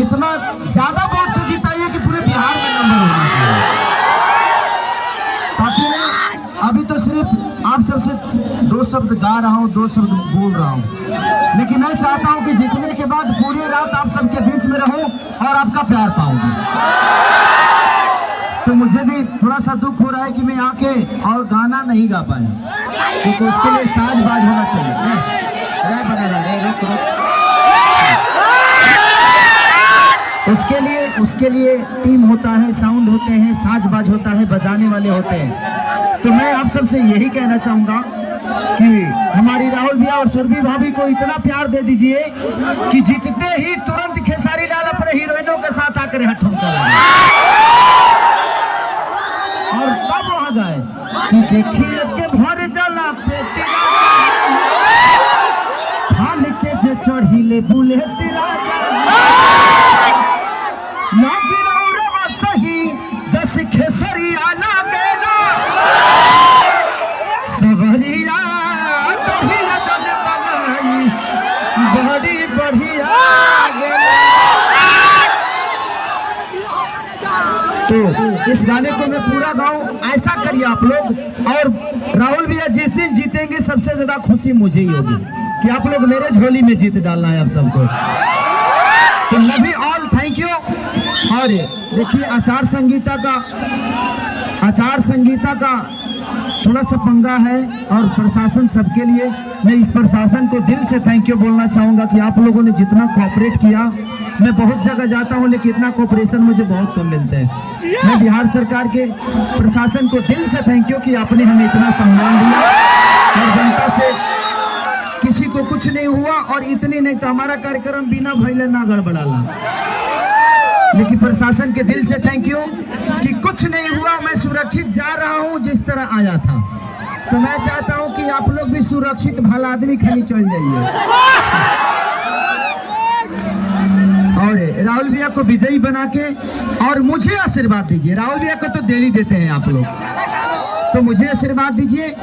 इतना ज्यादा वोट से जिताइए कि पूरे बिहार में नंबर होना चाहिए। ताकि अभी तो सिर्फ आप सबसे 2 शब्द गा रहा हूँ, 2 शब्द बोल रहा हूँ, लेकिन मैं चाहता हूँ कि जीतने के बाद पूरी रात आप सबके बीच में रहूं और आपका प्यार पाऊंगी। तो मुझे भी थोड़ा सा दुख हो रहा है कि मैं आके और गाना नहीं गा पाया, क्योंकि उसके लिए साज बाज होना चाहिए। उसके लिए टीम होता है, साउंड होते हैं, साज बाज होता है, बजाने वाले होते हैं। तो मैं आप सबसे यही कहना चाहूंगा कि हमारी राहुल भैया और सुरभि भाभी को इतना प्यार दे दीजिए कि जीतते ही तुरंत खेसारी लाल अपने हीरोइनों के साथ आकर ठुमका लगाए और तब वहां गए कि देखिए के भर जला के जे चढ़ीले बुले सही जस खेसरी आना गेला सबरिया बड़ी बढ़िया। तो इस गाने को मैं पूरा गाऊं, ऐसा करिए आप लोग। और राहुल भैया जिस दिन जीतेंगे सबसे ज्यादा खुशी मुझे ही होगी कि आप लोग मेरे झोली में जीत डालना है आप सबको। तो love you all, thank you. और देखिए आचार संहिता का थोड़ा सा पंगा है और प्रशासन सबके लिए मैं इस प्रशासन को दिल से थैंक यू बोलना चाहूँगा कि आप लोगों ने जितना कोऑपरेट किया। मैं बहुत जगह जाता हूँ लेकिन इतना कोऑपरेशन मुझे बहुत कम मिलता है। मैं बिहार सरकार के प्रशासन को दिल से थैंक यू कि आपने हमें इतना सम्मान दिया और जनता से किसी को कुछ नहीं हुआ। और इतनी नहीं तो हमारा कार्यक्रम बिना भइले ना गड़बड़ाला, लेकिन प्रशासन के दिल से थैंक यू कि कुछ नहीं हुआ। मैं सुरक्षित जा रहा हूं जिस तरह आया था। तो मैं चाहता हूं कि आप लोग भी सुरक्षित भला आदमी खाली चल जाइए और राहुल भैया को विजयी बना के और मुझे आशीर्वाद दीजिए। राहुल भैया को तो डेली देते हैं आप लोग, तो मुझे आशीर्वाद दीजिए।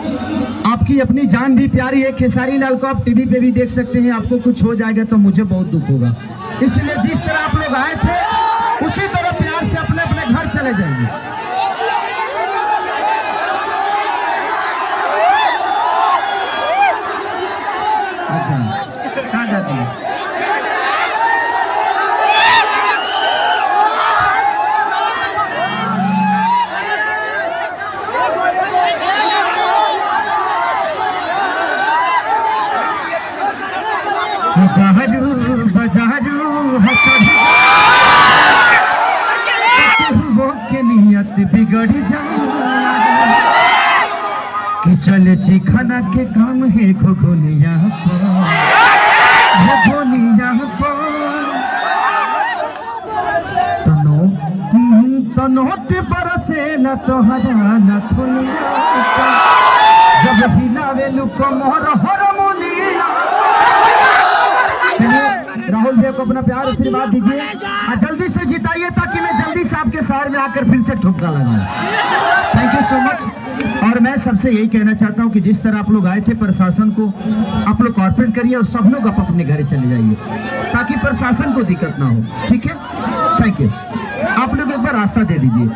आपकी अपनी जान भी प्यारी है। खेसारी लाल को आप टीवी पे भी देख सकते हैं। आपको कुछ हो जाएगा तो मुझे बहुत दुख होगा, इसलिए जिस तरह आप लोग आए थे उसी तरह प्यार से अपने अपने घर चले जाएंगे। अच्छा कहाँ जाती है? बिगड़ जाए कि चले चिखना के काम है घोघोनिया तनोट बरसे न तोहरा न थुनिया जब हिलावे लुको मोर हरमुनिया। राहुल भैया को अपना प्यार आशीर्वाद दीजिए और जल्दी से जिताइए ताकि मैं जल्दी से आपके शहर में आकर फिर से ठुमका लगाऊं। Thank you so much. और मैं सबसे यही कहना चाहता हूं कि जिस तरह आप लोग आए थे प्रशासन को आप लोग कॉर्पोरेट करिए और सब लोग अपने घर चले जाइए ताकि प्रशासन को दिक्कत ना हो। ठीक है, थैंक यू। आप लोग एक बार रास्ता दे दीजिए।